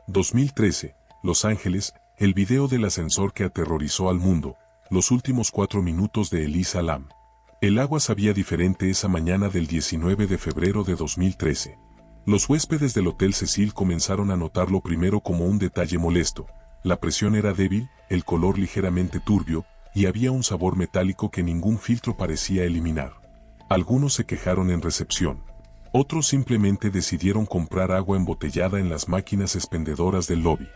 2013, Los Ángeles, el video del ascensor que aterrorizó al mundo, los últimos 4 minutos de Elisa Lam. El agua sabía diferente esa mañana del 19 de febrero de 2013. Los huéspedes del Hotel Cecil comenzaron a notarlo primero como un detalle molesto. La presión era débil, el color ligeramente turbio, y había un sabor metálico que ningún filtro parecía eliminar. Algunos se quejaron en recepción. Otros simplemente decidieron comprar agua embotellada en las máquinas expendedoras del lobby.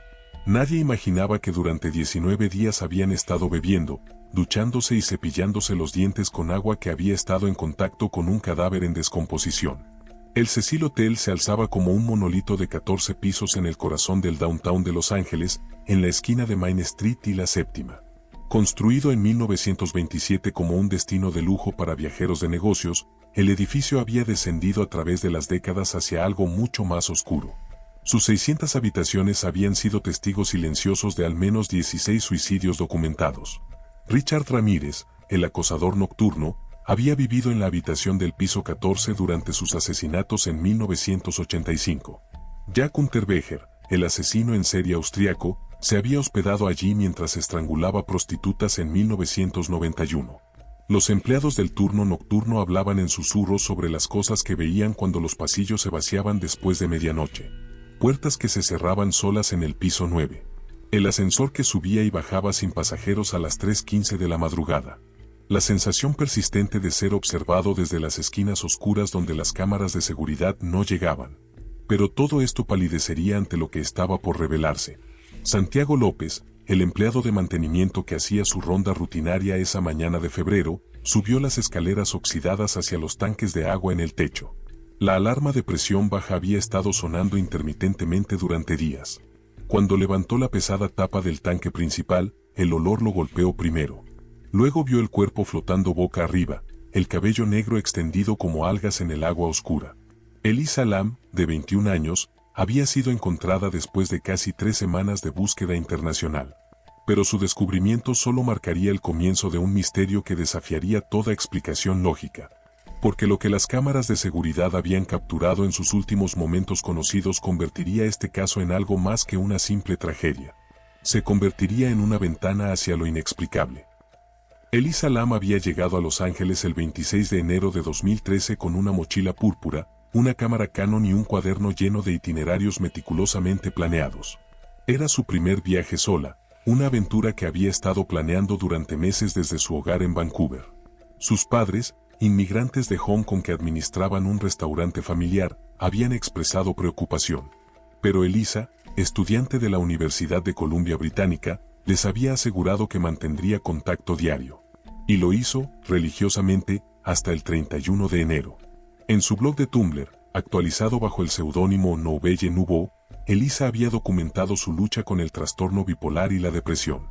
Nadie imaginaba que durante 19 días habían estado bebiendo, duchándose y cepillándose los dientes con agua que había estado en contacto con un cadáver en descomposición. El Cecil Hotel se alzaba como un monolito de 14 pisos en el corazón del downtown de Los Ángeles, en la esquina de Main Street y la Séptima. Construido en 1927 como un destino de lujo para viajeros de negocios, el edificio había descendido a través de las décadas hacia algo mucho más oscuro. Sus 600 habitaciones habían sido testigos silenciosos de al menos 16 suicidios documentados. Richard Ramírez, el acosador nocturno, había vivido en la habitación del piso 14 durante sus asesinatos en 1985. Jack Unterweger, el asesino en serie austriaco, se había hospedado allí mientras estrangulaba prostitutas en 1991. Los empleados del turno nocturno hablaban en susurros sobre las cosas que veían cuando los pasillos se vaciaban después de medianoche. Puertas que se cerraban solas en el piso 9. El ascensor que subía y bajaba sin pasajeros a las 3:15 de la madrugada. La sensación persistente de ser observado desde las esquinas oscuras donde las cámaras de seguridad no llegaban. Pero todo esto palidecería ante lo que estaba por revelarse. Santiago López, el empleado de mantenimiento que hacía su ronda rutinaria esa mañana de febrero, subió las escaleras oxidadas hacia los tanques de agua en el techo. La alarma de presión baja había estado sonando intermitentemente durante días. Cuando levantó la pesada tapa del tanque principal, el olor lo golpeó primero. Luego vio el cuerpo flotando boca arriba, el cabello negro extendido como algas en el agua oscura. Elisa Lam, de 21 años, había sido encontrada después de casi 3 semanas de búsqueda internacional. Pero su descubrimiento solo marcaría el comienzo de un misterio que desafiaría toda explicación lógica. Porque lo que las cámaras de seguridad habían capturado en sus últimos momentos conocidos convertiría este caso en algo más que una simple tragedia. Se convertiría en una ventana hacia lo inexplicable. Elisa Lam había llegado a Los Ángeles el 26 de enero de 2013 con una mochila púrpura, una cámara Canon y un cuaderno lleno de itinerarios meticulosamente planeados. Era su primer viaje sola, una aventura que había estado planeando durante meses desde su hogar en Vancouver. Sus padres, inmigrantes de Hong Kong que administraban un restaurante familiar, habían expresado preocupación. Pero Elisa, estudiante de la Universidad de Columbia Británica, les había asegurado que mantendría contacto diario. Y lo hizo, religiosamente, hasta el 31 de enero. En su blog de Tumblr, actualizado bajo el seudónimo Nouvelle Nouveau, Elisa había documentado su lucha con el trastorno bipolar y la depresión.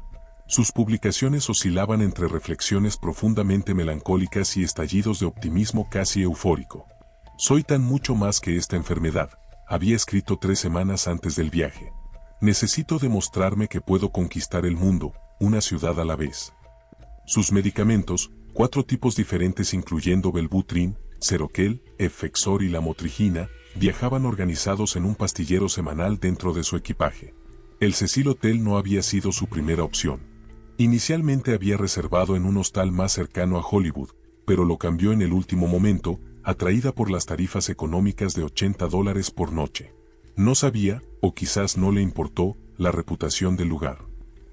Sus publicaciones oscilaban entre reflexiones profundamente melancólicas y estallidos de optimismo casi eufórico. «Soy tan mucho más que esta enfermedad», había escrito 3 semanas antes del viaje. «Necesito demostrarme que puedo conquistar el mundo, una ciudad a la vez». Sus medicamentos, 4 tipos diferentes incluyendo Wellbutrin, Seroquel, Effexor y Lamotrigina, viajaban organizados en un pastillero semanal dentro de su equipaje. El Cecil Hotel no había sido su primera opción. Inicialmente había reservado en un hostal más cercano a Hollywood, pero lo cambió en el último momento, atraída por las tarifas económicas de $80 por noche. No sabía, o quizás no le importó, la reputación del lugar.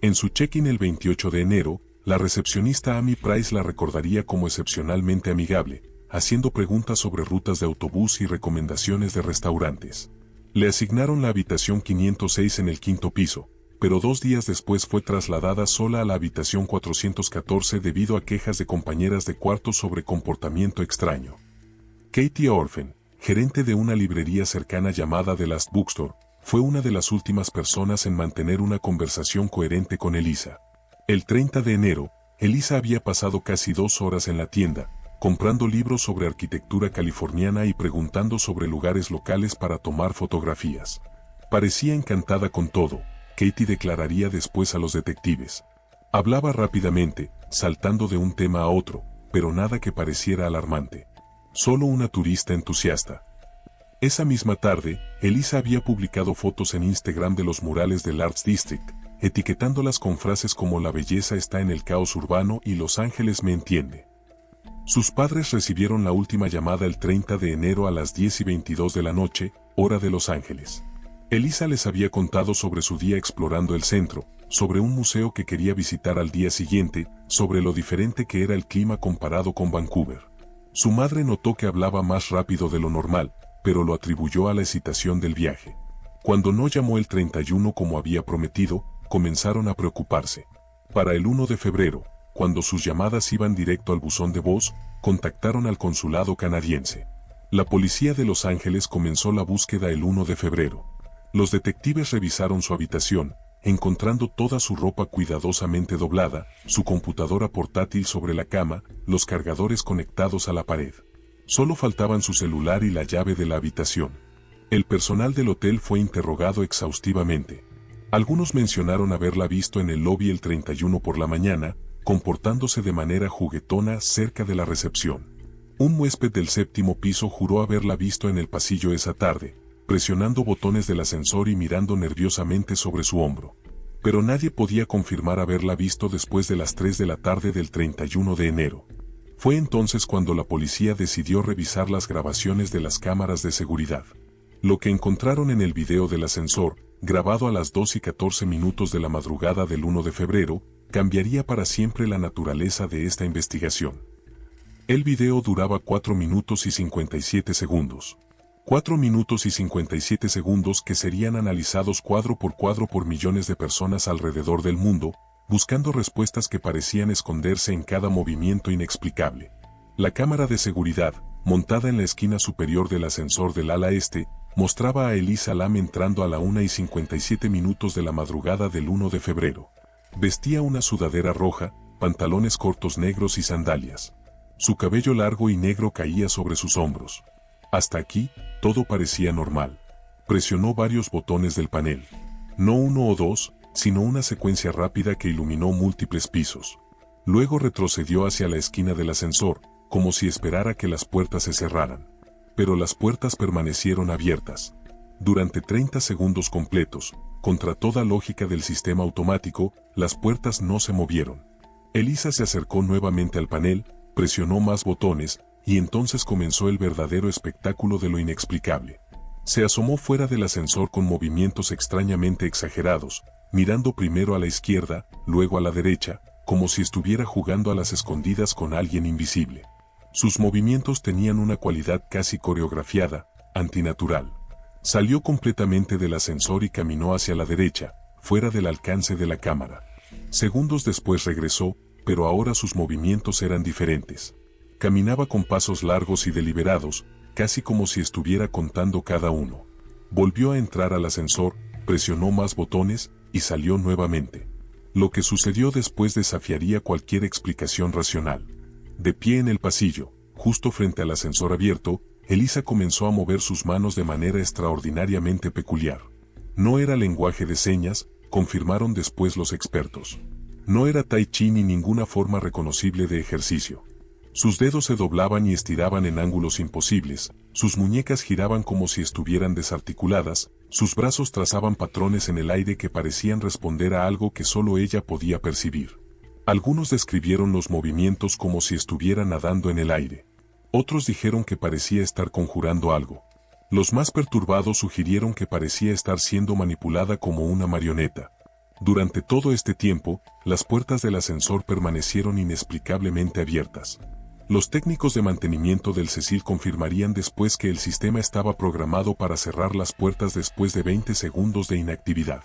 En su check-in el 28 de enero, la recepcionista Amy Price la recordaría como excepcionalmente amigable, haciendo preguntas sobre rutas de autobús y recomendaciones de restaurantes. Le asignaron la habitación 506 en el 5º piso, pero 2 días después fue trasladada sola a la habitación 414 debido a quejas de compañeras de cuarto sobre comportamiento extraño. Katie Orphan, gerente de una librería cercana llamada The Last Bookstore, fue una de las últimas personas en mantener una conversación coherente con Elisa. El 30 de enero, Elisa había pasado casi 2 horas en la tienda, comprando libros sobre arquitectura californiana y preguntando sobre lugares locales para tomar fotografías. Parecía encantada con todo, Katie declararía después a los detectives. Hablaba rápidamente, saltando de un tema a otro, pero nada que pareciera alarmante. Solo una turista entusiasta. Esa misma tarde, Elisa había publicado fotos en Instagram de los murales del Arts District, etiquetándolas con frases como "La belleza está en el caos urbano" y "Los Ángeles me entiende". Sus padres recibieron la última llamada el 30 de enero a las 10:22 de la noche, hora de Los Ángeles. Elisa les había contado sobre su día explorando el centro, sobre un museo que quería visitar al día siguiente, sobre lo diferente que era el clima comparado con Vancouver. Su madre notó que hablaba más rápido de lo normal, pero lo atribuyó a la excitación del viaje. Cuando no llamó el 31 como había prometido, comenzaron a preocuparse. Para el 1 de febrero, cuando sus llamadas iban directo al buzón de voz, contactaron al consulado canadiense. La policía de Los Ángeles comenzó la búsqueda el 1 de febrero. Los detectives revisaron su habitación, encontrando toda su ropa cuidadosamente doblada, su computadora portátil sobre la cama, los cargadores conectados a la pared. Solo faltaban su celular y la llave de la habitación. El personal del hotel fue interrogado exhaustivamente. Algunos mencionaron haberla visto en el lobby el 31 por la mañana, comportándose de manera juguetona cerca de la recepción. Un huésped del 7º piso juró haberla visto en el pasillo esa tarde, presionando botones del ascensor y mirando nerviosamente sobre su hombro. Pero nadie podía confirmar haberla visto después de las 3 de la tarde del 31 de enero. Fue entonces cuando la policía decidió revisar las grabaciones de las cámaras de seguridad. Lo que encontraron en el video del ascensor, grabado a las 2:14 de la madrugada del 1 de febrero, cambiaría para siempre la naturaleza de esta investigación. El video duraba 4 minutos y 57 segundos. 4 minutos y 57 segundos que serían analizados cuadro por millones de personas alrededor del mundo, buscando respuestas que parecían esconderse en cada movimiento inexplicable. La cámara de seguridad, montada en la esquina superior del ascensor del ala este, mostraba a Elisa Lam entrando a la 1:57 de la madrugada del 1 de febrero. Vestía una sudadera roja, pantalones cortos negros y sandalias. Su cabello largo y negro caía sobre sus hombros. Hasta aquí, todo parecía normal. Presionó varios botones del panel. No uno o dos, sino una secuencia rápida que iluminó múltiples pisos. Luego retrocedió hacia la esquina del ascensor, como si esperara que las puertas se cerraran. Pero las puertas permanecieron abiertas. Durante 30 segundos completos, contra toda lógica del sistema automático, las puertas no se movieron. Elisa se acercó nuevamente al panel, presionó más botones, y entonces comenzó el verdadero espectáculo de lo inexplicable. Se asomó fuera del ascensor con movimientos extrañamente exagerados, mirando primero a la izquierda, luego a la derecha, como si estuviera jugando a las escondidas con alguien invisible. Sus movimientos tenían una cualidad casi coreografiada, antinatural. Salió completamente del ascensor y caminó hacia la derecha, fuera del alcance de la cámara. Segundos después regresó, pero ahora sus movimientos eran diferentes. Caminaba con pasos largos y deliberados, casi como si estuviera contando cada uno. Volvió a entrar al ascensor, presionó más botones, y salió nuevamente. Lo que sucedió después desafiaría cualquier explicación racional. De pie en el pasillo, justo frente al ascensor abierto, Elisa comenzó a mover sus manos de manera extraordinariamente peculiar. No era lenguaje de señas, confirmaron después los expertos. No era tai chi ni ninguna forma reconocible de ejercicio. Sus dedos se doblaban y estiraban en ángulos imposibles, sus muñecas giraban como si estuvieran desarticuladas, sus brazos trazaban patrones en el aire que parecían responder a algo que solo ella podía percibir. Algunos describieron los movimientos como si estuviera nadando en el aire. Otros dijeron que parecía estar conjurando algo. Los más perturbados sugirieron que parecía estar siendo manipulada como una marioneta. Durante todo este tiempo, las puertas del ascensor permanecieron inexplicablemente abiertas. Los técnicos de mantenimiento del Cecil confirmarían después que el sistema estaba programado para cerrar las puertas después de 20 segundos de inactividad.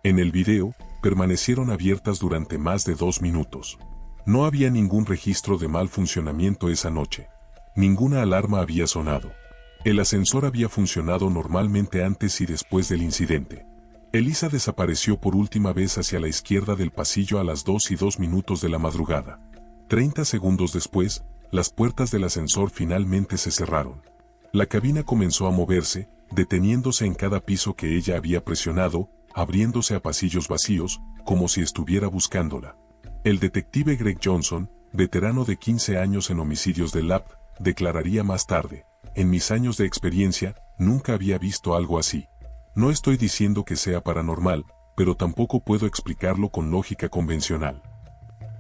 En el video, permanecieron abiertas durante más de 2 minutos. No había ningún registro de mal funcionamiento esa noche. Ninguna alarma había sonado. El ascensor había funcionado normalmente antes y después del incidente. Elisa desapareció por última vez hacia la izquierda del pasillo a las 2:02 de la madrugada. 30 segundos después, las puertas del ascensor finalmente se cerraron. La cabina comenzó a moverse, deteniéndose en cada piso que ella había presionado, abriéndose a pasillos vacíos, como si estuviera buscándola. El detective Greg Johnson, veterano de 15 años en homicidios del lab, declararía más tarde: en mis años de experiencia, nunca había visto algo así. No estoy diciendo que sea paranormal, pero tampoco puedo explicarlo con lógica convencional.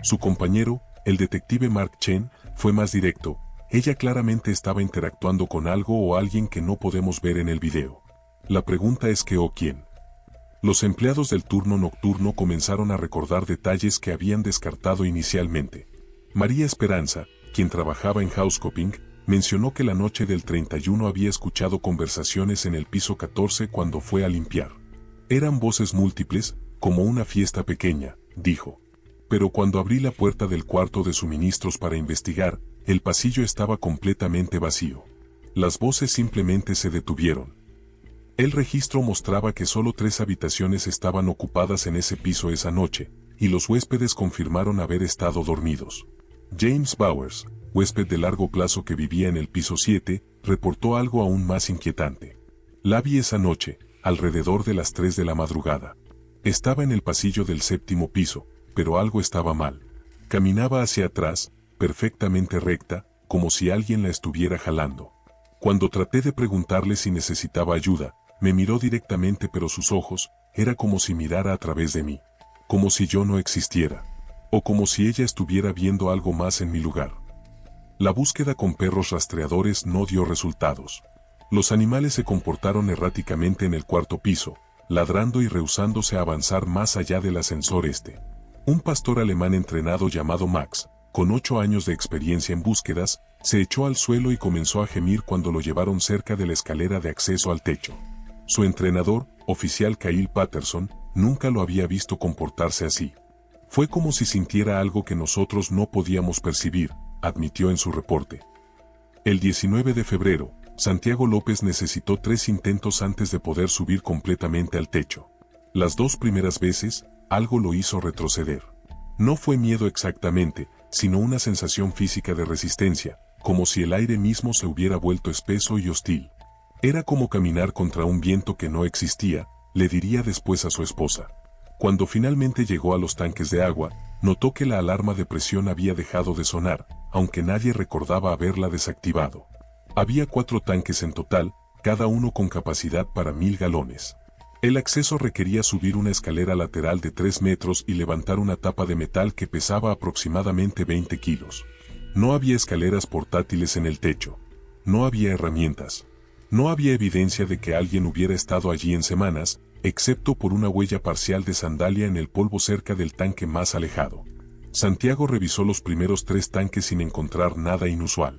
Su compañero, el detective Mark Chen, fue más directo. Ella claramente estaba interactuando con algo o alguien que no podemos ver en el video. La pregunta es qué o quién. Los empleados del turno nocturno comenzaron a recordar detalles que habían descartado inicialmente. María Esperanza, quien trabajaba en housekeeping, mencionó que la noche del 31 había escuchado conversaciones en el piso 14 cuando fue a limpiar. Eran voces múltiples, como una fiesta pequeña, dijo. Pero cuando abrí la puerta del cuarto de suministros para investigar, el pasillo estaba completamente vacío. Las voces simplemente se detuvieron. El registro mostraba que solo 3 habitaciones estaban ocupadas en ese piso esa noche, y los huéspedes confirmaron haber estado dormidos. James Bowers, huésped de largo plazo que vivía en el piso 7, reportó algo aún más inquietante. La vi esa noche, alrededor de las 3 de la madrugada. Estaba en el pasillo del 7º piso, pero algo estaba mal. Caminaba hacia atrás, perfectamente recta, como si alguien la estuviera jalando. Cuando traté de preguntarle si necesitaba ayuda, me miró directamente, pero sus ojos, era como si mirara a través de mí. Como si yo no existiera. O como si ella estuviera viendo algo más en mi lugar. La búsqueda con perros rastreadores no dio resultados. Los animales se comportaron erráticamente en el 4º piso, ladrando y rehusándose a avanzar más allá del ascensor este. Un pastor alemán entrenado llamado Max, con 8 años de experiencia en búsquedas, se echó al suelo y comenzó a gemir cuando lo llevaron cerca de la escalera de acceso al techo. Su entrenador, oficial Kyle Patterson, nunca lo había visto comportarse así. Fue como si sintiera algo que nosotros no podíamos percibir, admitió en su reporte. El 19 de febrero, Santiago López necesitó 3 intentos antes de poder subir completamente al techo. Las 2 primeras veces, algo lo hizo retroceder. No fue miedo exactamente, sino una sensación física de resistencia, como si el aire mismo se hubiera vuelto espeso y hostil. Era como caminar contra un viento que no existía, le diría después a su esposa. Cuando finalmente llegó a los tanques de agua, notó que la alarma de presión había dejado de sonar, aunque nadie recordaba haberla desactivado. Había 4 tanques en total, cada uno con capacidad para 1000 galones. El acceso requería subir una escalera lateral de 3 metros y levantar una tapa de metal que pesaba aproximadamente 20 kilos. No había escaleras portátiles en el techo. No había herramientas. No había evidencia de que alguien hubiera estado allí en semanas, excepto por una huella parcial de sandalia en el polvo cerca del tanque más alejado. Santiago revisó los primeros 3 tanques sin encontrar nada inusual.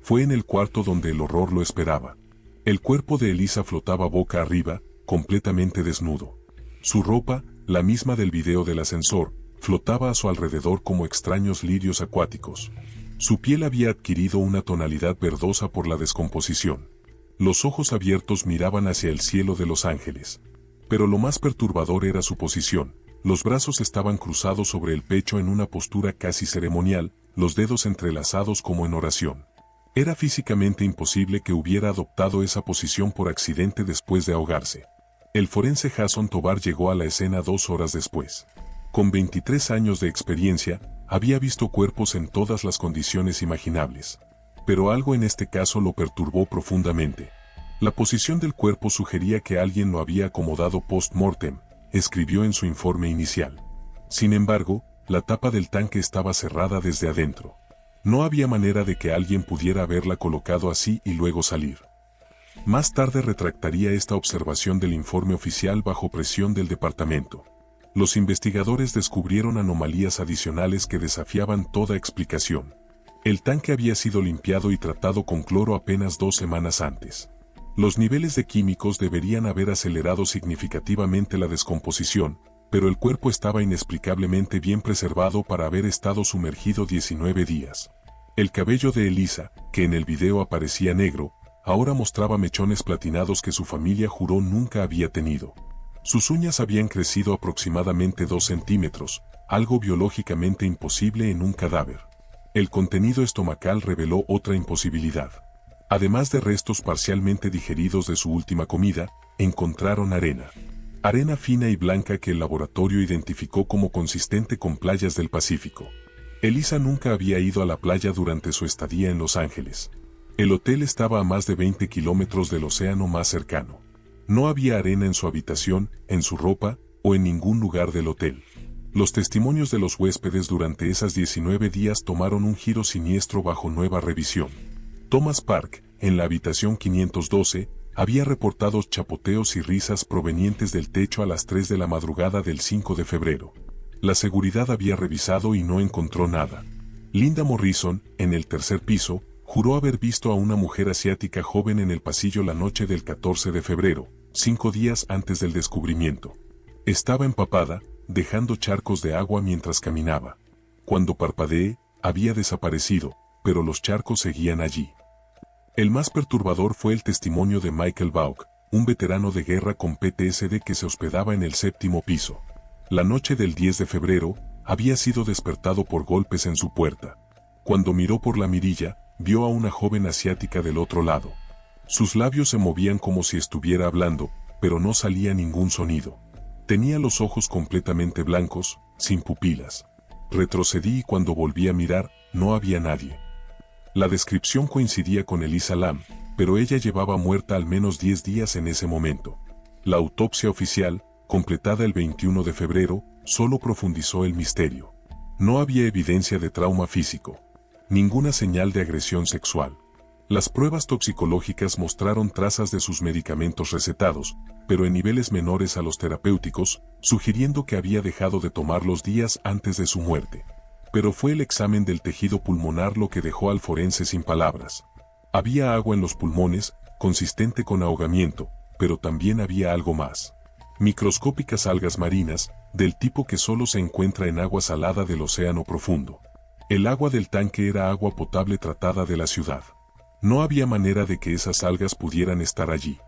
Fue en el cuarto donde el horror lo esperaba. El cuerpo de Elisa flotaba boca arriba, completamente desnudo. Su ropa, la misma del video del ascensor, flotaba a su alrededor como extraños lirios acuáticos. Su piel había adquirido una tonalidad verdosa por la descomposición. Los ojos abiertos miraban hacia el cielo de Los Ángeles. Pero lo más perturbador era su posición. Los brazos estaban cruzados sobre el pecho en una postura casi ceremonial, los dedos entrelazados como en oración. Era físicamente imposible que hubiera adoptado esa posición por accidente después de ahogarse. El forense Jason Tovar llegó a la escena 2 horas después. Con 23 años de experiencia, había visto cuerpos en todas las condiciones imaginables. Pero algo en este caso lo perturbó profundamente. La posición del cuerpo sugería que alguien lo había acomodado post-mortem, escribió en su informe inicial. Sin embargo, la tapa del tanque estaba cerrada desde adentro. No había manera de que alguien pudiera haberla colocado así y luego salir. Más tarde retractaría esta observación del informe oficial bajo presión del departamento. Los investigadores descubrieron anomalías adicionales que desafiaban toda explicación. El tanque había sido limpiado y tratado con cloro apenas 2 semanas antes. Los niveles de químicos deberían haber acelerado significativamente la descomposición, pero el cuerpo estaba inexplicablemente bien preservado para haber estado sumergido 19 días. El cabello de Elisa, que en el video aparecía negro, ahora mostraba mechones platinados que su familia juró nunca había tenido. Sus uñas habían crecido aproximadamente 2 centímetros, algo biológicamente imposible en un cadáver. El contenido estomacal reveló otra imposibilidad. Además de restos parcialmente digeridos de su última comida, encontraron arena. Arena fina y blanca que el laboratorio identificó como consistente con playas del Pacífico. Elisa nunca había ido a la playa durante su estadía en Los Ángeles. El hotel estaba a más de 20 kilómetros del océano más cercano. No había arena en su habitación, en su ropa, o en ningún lugar del hotel. Los testimonios de los huéspedes durante esas 19 días tomaron un giro siniestro bajo nueva revisión. Thomas Park, en la habitación 512, había reportado chapoteos y risas provenientes del techo a las 3 de la madrugada del 5 de febrero. La seguridad había revisado y no encontró nada. Linda Morrison, en el tercer piso, juró haber visto a una mujer asiática joven en el pasillo la noche del 14 de febrero, 5 días antes del descubrimiento. Estaba empapada, dejando charcos de agua mientras caminaba. Cuando parpadeé, había desaparecido, pero los charcos seguían allí. El más perturbador fue el testimonio de Michael Vaughn, un veterano de guerra con PTSD que se hospedaba en el 7º piso. La noche del 10 de febrero, había sido despertado por golpes en su puerta. Cuando miró por la mirilla, vio a una joven asiática del otro lado. Sus labios se movían como si estuviera hablando, pero no salía ningún sonido. Tenía los ojos completamente blancos, sin pupilas. Retrocedí y cuando volví a mirar, no había nadie. La descripción coincidía con Elisa Lam, pero ella llevaba muerta al menos 10 días en ese momento. La autopsia oficial, completada el 21 de febrero, solo profundizó el misterio. No había evidencia de trauma físico. Ninguna señal de agresión sexual. Las pruebas toxicológicas mostraron trazas de sus medicamentos recetados, pero en niveles menores a los terapéuticos, sugiriendo que había dejado de tomarlos días antes de su muerte. Pero fue el examen del tejido pulmonar lo que dejó al forense sin palabras. Había agua en los pulmones, consistente con ahogamiento, pero también había algo más. Microscópicas algas marinas, del tipo que solo se encuentra en agua salada del océano profundo. El agua del tanque era agua potable tratada de la ciudad. No había manera de que esas algas pudieran estar allí.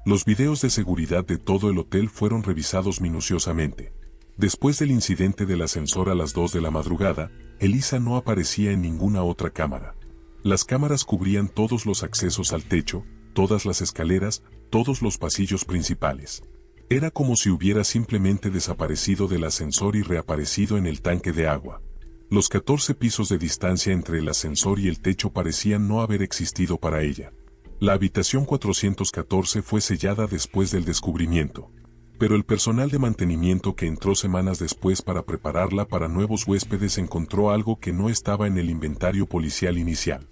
Los videos de seguridad de todo el hotel fueron revisados minuciosamente. Después del incidente del ascensor a las 2 de la madrugada, Elisa no aparecía en ninguna otra cámara. Las cámaras cubrían todos los accesos al techo, todas las escaleras, todos los pasillos principales. Era como si hubiera simplemente desaparecido del ascensor y reaparecido en el tanque de agua. Los 14 pisos de distancia entre el ascensor y el techo parecían no haber existido para ella. La habitación 414 fue sellada después del descubrimiento. Pero el personal de mantenimiento que entró semanas después para prepararla para nuevos huéspedes encontró algo que no estaba en el inventario policial inicial.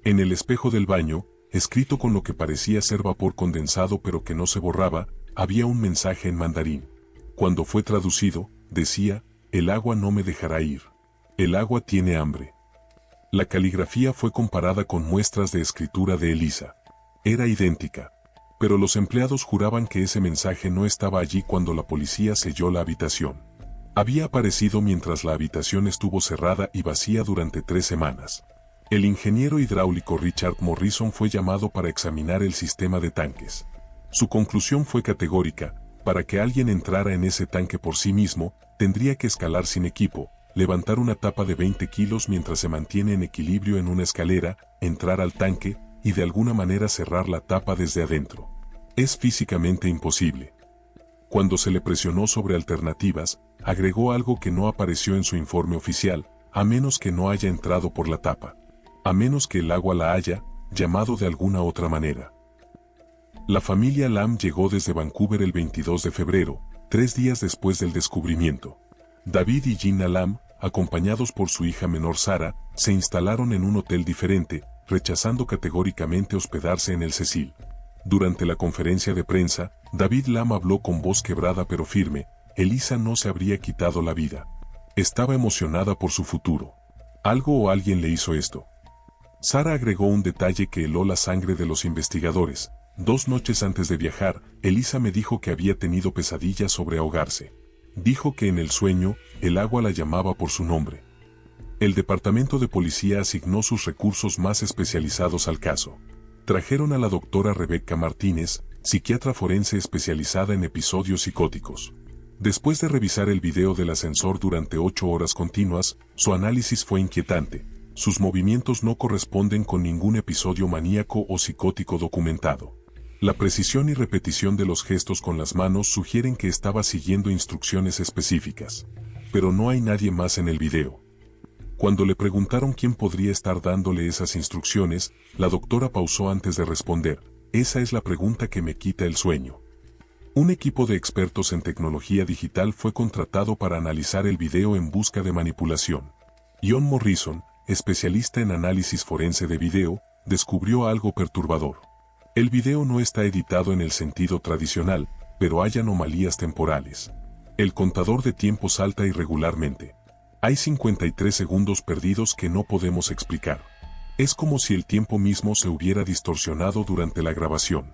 En el espejo del baño, escrito con lo que parecía ser vapor condensado pero que no se borraba, había un mensaje en mandarín. Cuando fue traducido, decía, "El agua no me dejará ir. El agua tiene hambre". La caligrafía fue comparada con muestras de escritura de Elisa. Era idéntica. Pero los empleados juraban que ese mensaje no estaba allí cuando la policía selló la habitación. Había aparecido mientras la habitación estuvo cerrada y vacía durante 3 semanas. El ingeniero hidráulico Richard Morrison fue llamado para examinar el sistema de tanques. Su conclusión fue categórica: para que alguien entrara en ese tanque por sí mismo, tendría que escalar sin equipo, levantar una tapa de 20 kilos mientras se mantiene en equilibrio en una escalera, entrar al tanque, y de alguna manera cerrar la tapa desde adentro. Es físicamente imposible. Cuando se le presionó sobre alternativas, agregó algo que no apareció en su informe oficial: a menos que no haya entrado por la tapa. A menos que el agua la haya llamado de alguna otra manera. La familia Lam llegó desde Vancouver el 22 de febrero, 3 días después del descubrimiento. David y Gina Lam, acompañados por su hija menor Sara, se instalaron en un hotel diferente, rechazando categóricamente hospedarse en el Cecil. Durante la conferencia de prensa, David Lam habló con voz quebrada pero firme: Elisa no se habría quitado la vida. Estaba emocionada por su futuro. Algo o alguien le hizo esto. Sara agregó un detalle que heló la sangre de los investigadores: 2 noches antes de viajar, Elisa me dijo que había tenido pesadillas sobre ahogarse. Dijo que en el sueño, el agua la llamaba por su nombre. El departamento de policía asignó sus recursos más especializados al caso. Trajeron a la doctora Rebecca Martínez, psiquiatra forense especializada en episodios psicóticos. Después de revisar el video del ascensor durante 8 horas continuas, su análisis fue inquietante. Sus movimientos no corresponden con ningún episodio maníaco o psicótico documentado. La precisión y repetición de los gestos con las manos sugieren que estaba siguiendo instrucciones específicas. Pero no hay nadie más en el video. Cuando le preguntaron quién podría estar dándole esas instrucciones, la doctora pausó antes de responder: esa es la pregunta que me quita el sueño. Un equipo de expertos en tecnología digital fue contratado para analizar el video en busca de manipulación. John Morrison, especialista en análisis forense de video, descubrió algo perturbador. El video no está editado en el sentido tradicional, pero hay anomalías temporales. El contador de tiempo salta irregularmente. Hay 53 segundos perdidos que no podemos explicar. Es como si el tiempo mismo se hubiera distorsionado durante la grabación.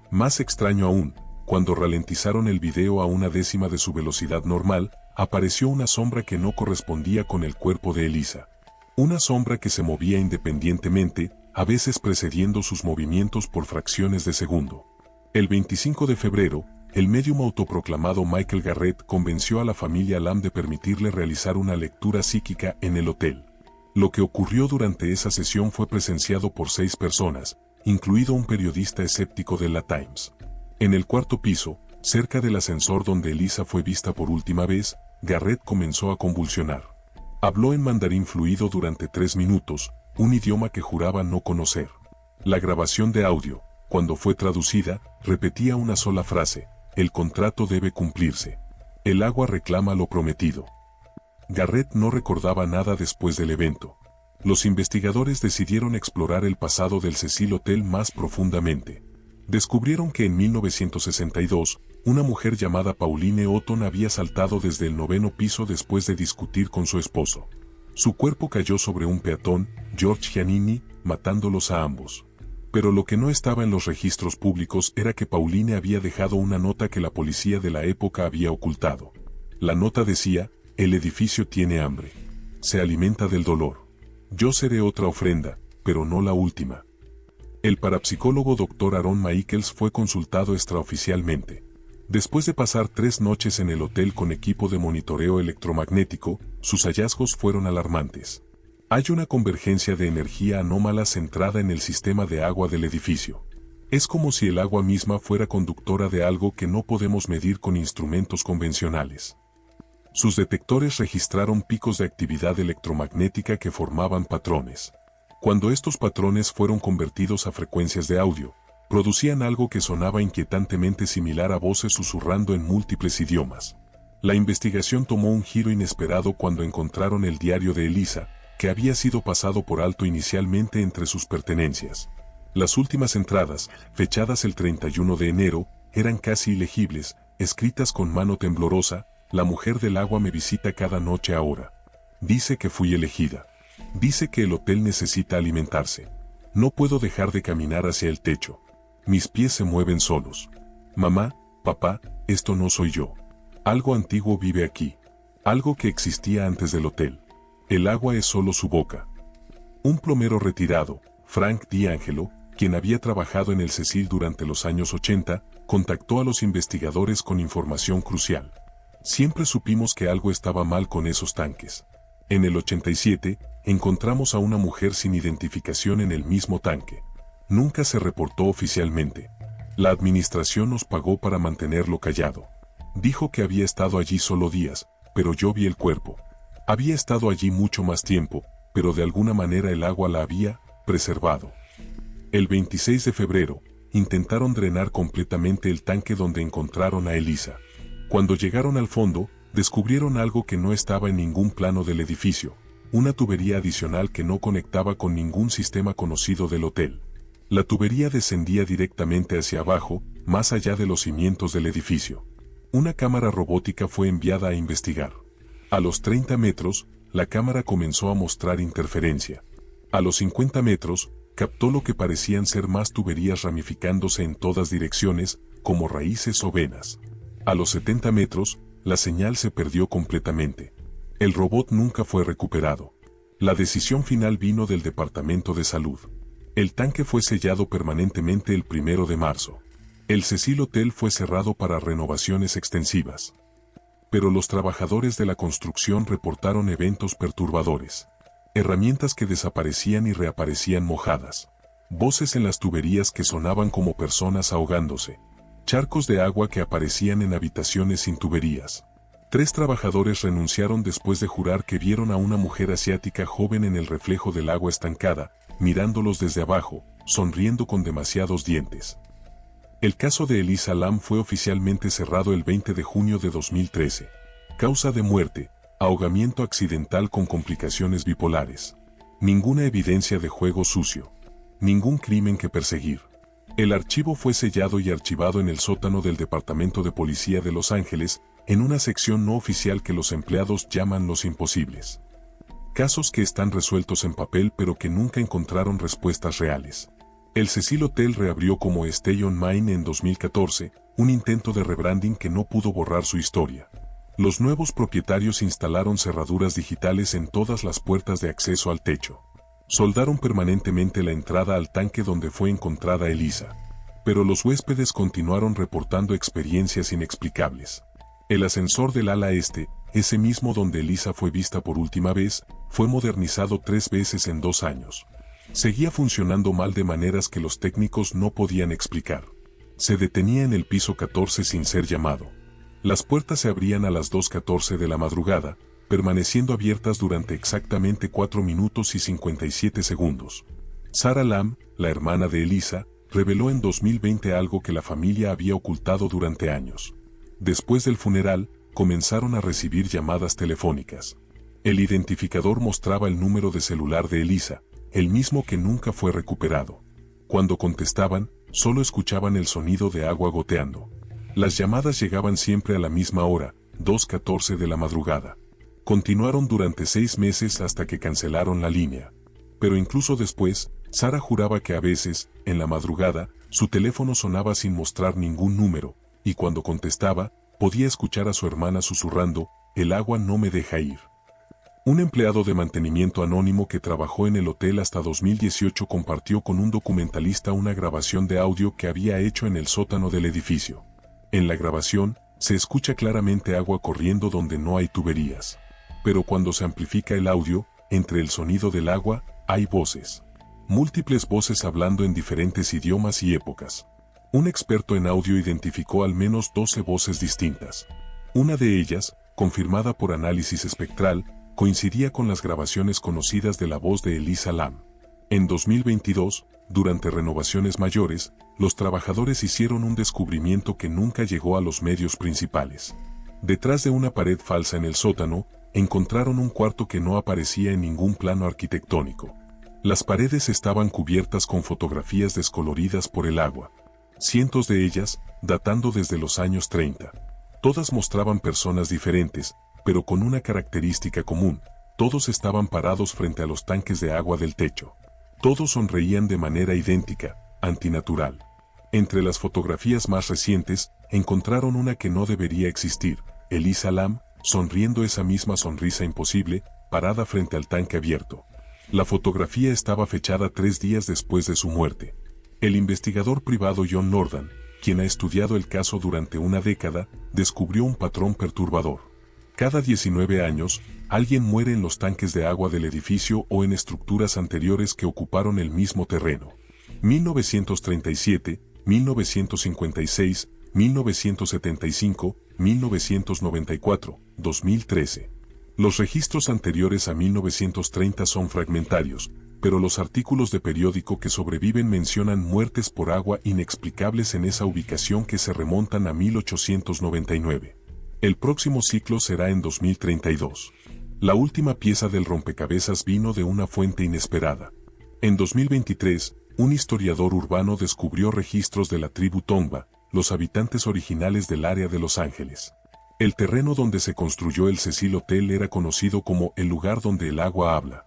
Más extraño aún, cuando ralentizaron el video a una décima de su velocidad normal, apareció una sombra que no correspondía con el cuerpo de Elisa. Una sombra que se movía independientemente, a veces precediendo sus movimientos por fracciones de segundo. El 25 de febrero, el médium autoproclamado Michael Garrett convenció a la familia Lam de permitirle realizar una lectura psíquica en el hotel. Lo que ocurrió durante esa sesión fue presenciado por 6 personas, incluido un periodista escéptico de la Times. En el cuarto piso, cerca del ascensor donde Elisa fue vista por última vez, Garrett comenzó a convulsionar. Habló en mandarín fluido durante 3 minutos, un idioma que juraba no conocer. La grabación de audio, cuando fue traducida, repetía una sola frase: el contrato debe cumplirse. El agua reclama lo prometido. Garrett no recordaba nada después del evento. Los investigadores decidieron explorar el pasado del Cecil Hotel más profundamente. Descubrieron que en 1962, una mujer llamada Pauline Otton había saltado desde el 9º piso después de discutir con su esposo. Su cuerpo cayó sobre un peatón, George Giannini, matándolos a ambos. Pero lo que no estaba en los registros públicos era que Pauline había dejado una nota que la policía de la época había ocultado. La nota decía: el edificio tiene hambre. Se alimenta del dolor. Yo seré otra ofrenda, pero no la última. El parapsicólogo Dr. Aaron Michaels fue consultado extraoficialmente. Después de pasar 3 noches en el hotel con equipo de monitoreo electromagnético, sus hallazgos fueron alarmantes. Hay una convergencia de energía anómala centrada en el sistema de agua del edificio. Es como si el agua misma fuera conductora de algo que no podemos medir con instrumentos convencionales. Sus detectores registraron picos de actividad electromagnética que formaban patrones. Cuando estos patrones fueron convertidos a frecuencias de audio, producían algo que sonaba inquietantemente similar a voces susurrando en múltiples idiomas. La investigación tomó un giro inesperado cuando encontraron el diario de Elisa, que había sido pasado por alto inicialmente entre sus pertenencias. Las últimas entradas, fechadas el 31 de enero, eran casi ilegibles, escritas con mano temblorosa: la mujer del agua me visita cada noche ahora. Dice que fui elegida. Dice que el hotel necesita alimentarse. No puedo dejar de caminar hacia el techo. Mis pies se mueven solos. Mamá, papá, esto no soy yo. Algo antiguo vive aquí. Algo que existía antes del hotel. El agua es solo su boca. Un plomero retirado, Frank D'Angelo, quien había trabajado en el Cecil durante los años 80, contactó a los investigadores con información crucial. Siempre supimos que algo estaba mal con esos tanques. En el 87, encontramos a una mujer sin identificación en el mismo tanque. Nunca se reportó oficialmente. La administración nos pagó para mantenerlo callado. Dijo que había estado allí solo días, pero yo vi el cuerpo. Había estado allí mucho más tiempo, pero de alguna manera el agua la había preservado. El 26 de febrero, intentaron drenar completamente el tanque donde encontraron a Elisa. Cuando llegaron al fondo, descubrieron algo que no estaba en ningún plano del edificio: una tubería adicional que no conectaba con ningún sistema conocido del hotel. La tubería descendía directamente hacia abajo, más allá de los cimientos del edificio. Una cámara robótica fue enviada a investigar. A los 30 metros, la cámara comenzó a mostrar interferencia. A los 50 metros, captó lo que parecían ser más tuberías ramificándose en todas direcciones, como raíces o venas. A los 70 metros, la señal se perdió completamente. El robot nunca fue recuperado. La decisión final vino del Departamento de Salud. El tanque fue sellado permanentemente el 1 de marzo. El Cecil Hotel fue cerrado para renovaciones extensivas. Pero los trabajadores de la construcción reportaron eventos perturbadores. Herramientas que desaparecían y reaparecían mojadas. Voces en las tuberías que sonaban como personas ahogándose. Charcos de agua que aparecían en habitaciones sin tuberías. 3 trabajadores renunciaron después de jurar que vieron a una mujer asiática joven en el reflejo del agua estancada, mirándolos desde abajo, sonriendo con demasiados dientes. El caso de Elisa Lam fue oficialmente cerrado el 20 de junio de 2013. Causa de muerte: ahogamiento accidental con complicaciones bipolares. Ninguna evidencia de juego sucio. Ningún crimen que perseguir. El archivo fue sellado y archivado en el sótano del Departamento de Policía de Los Ángeles, en una sección no oficial que los empleados llaman los imposibles. Casos que están resueltos en papel pero que nunca encontraron respuestas reales. El Cecil Hotel reabrió como Stay on Main en 2014, un intento de rebranding que no pudo borrar su historia. Los nuevos propietarios instalaron cerraduras digitales en todas las puertas de acceso al techo. Soldaron permanentemente la entrada al tanque donde fue encontrada Elisa. Pero los huéspedes continuaron reportando experiencias inexplicables. El ascensor del ala este, ese mismo donde Elisa fue vista por última vez, fue modernizado 3 veces en 2 años. Seguía funcionando mal de maneras que los técnicos no podían explicar. Se detenía en el piso 14 sin ser llamado. Las puertas se abrían a las 2:14 de la madrugada, permaneciendo abiertas durante exactamente 4 minutos y 57 segundos. Sarah Lam, la hermana de Elisa, reveló en 2020 algo que la familia había ocultado durante años. Después del funeral, comenzaron a recibir llamadas telefónicas. El identificador mostraba el número de celular de Elisa, el mismo que nunca fue recuperado. Cuando contestaban, solo escuchaban el sonido de agua goteando. Las llamadas llegaban siempre a la misma hora, 2:14 de la madrugada. Continuaron durante 6 meses hasta que cancelaron la línea. Pero incluso después, Sarah juraba que a veces, en la madrugada, su teléfono sonaba sin mostrar ningún número, y cuando contestaba, podía escuchar a su hermana susurrando: "El agua no me deja ir". Un empleado de mantenimiento anónimo que trabajó en el hotel hasta 2018 compartió con un documentalista una grabación de audio que había hecho en el sótano del edificio. En la grabación, se escucha claramente agua corriendo donde no hay tuberías. Pero cuando se amplifica el audio, entre el sonido del agua, hay voces. Múltiples voces hablando en diferentes idiomas y épocas. Un experto en audio identificó al menos 12 voces distintas. Una de ellas, confirmada por análisis espectral, coincidía con las grabaciones conocidas de la voz de Elisa Lam. En 2022, durante renovaciones mayores, los trabajadores hicieron un descubrimiento que nunca llegó a los medios principales. Detrás de una pared falsa en el sótano, encontraron un cuarto que no aparecía en ningún plano arquitectónico. Las paredes estaban cubiertas con fotografías descoloridas por el agua. Cientos de ellas, datando desde los años 30. Todas mostraban personas diferentes, pero con una característica común: todos estaban parados frente a los tanques de agua del techo. Todos sonreían de manera idéntica, antinatural. Entre las fotografías más recientes, encontraron una que no debería existir: Elisa Lam, sonriendo esa misma sonrisa imposible, parada frente al tanque abierto. La fotografía estaba fechada 3 días después de su muerte. El investigador privado John Nordan, quien ha estudiado el caso durante una década, descubrió un patrón perturbador. Cada 19 años, alguien muere en los tanques de agua del edificio o en estructuras anteriores que ocuparon el mismo terreno. 1937, 1956, 1975, 1994, 2013. Los registros anteriores a 1930 son fragmentarios, pero los artículos de periódico que sobreviven mencionan muertes por agua inexplicables en esa ubicación que se remontan a 1899. El próximo ciclo será en 2032. La última pieza del rompecabezas vino de una fuente inesperada. En 2023, un historiador urbano descubrió registros de la tribu Tongva, los habitantes originales del área de Los Ángeles. El terreno donde se construyó el Cecil Hotel era conocido como el lugar donde el agua habla.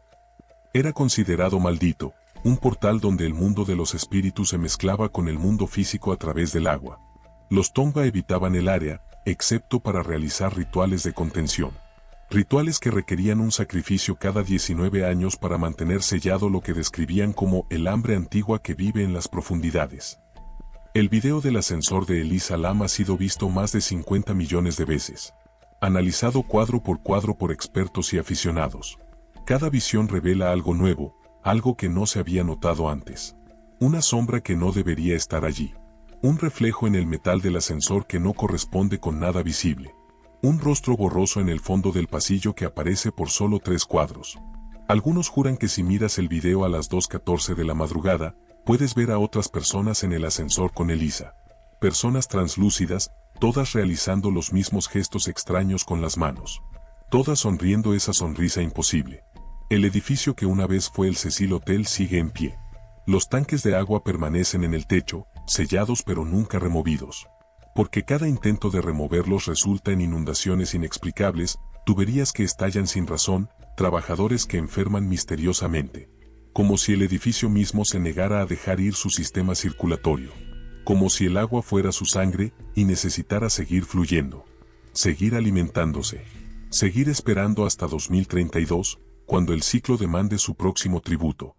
Era considerado maldito, un portal donde el mundo de los espíritus se mezclaba con el mundo físico a través del agua. Los Tongva evitaban el área, excepto para realizar rituales de contención. Rituales que requerían un sacrificio cada 19 años para mantener sellado lo que describían como el hambre antigua que vive en las profundidades. El video del ascensor de Elisa Lam ha sido visto más de 50 millones de veces. Analizado cuadro por expertos y aficionados. Cada visión revela algo nuevo, algo que no se había notado antes. Una sombra que no debería estar allí. Un reflejo en el metal del ascensor que no corresponde con nada visible. Un rostro borroso en el fondo del pasillo que aparece por solo 3 cuadros. Algunos juran que si miras el video a las 2:14 de la madrugada, puedes ver a otras personas en el ascensor con Elisa. Personas translúcidas, todas realizando los mismos gestos extraños con las manos. Todas sonriendo esa sonrisa imposible. El edificio que una vez fue el Cecil Hotel sigue en pie. Los tanques de agua permanecen en el techo, sellados pero nunca removidos. Porque cada intento de removerlos resulta en inundaciones inexplicables, tuberías que estallan sin razón, trabajadores que enferman misteriosamente. Como si el edificio mismo se negara a dejar ir su sistema circulatorio. Como si el agua fuera su sangre y necesitara seguir fluyendo. Seguir alimentándose. Seguir esperando hasta 2032, cuando el ciclo demande su próximo tributo.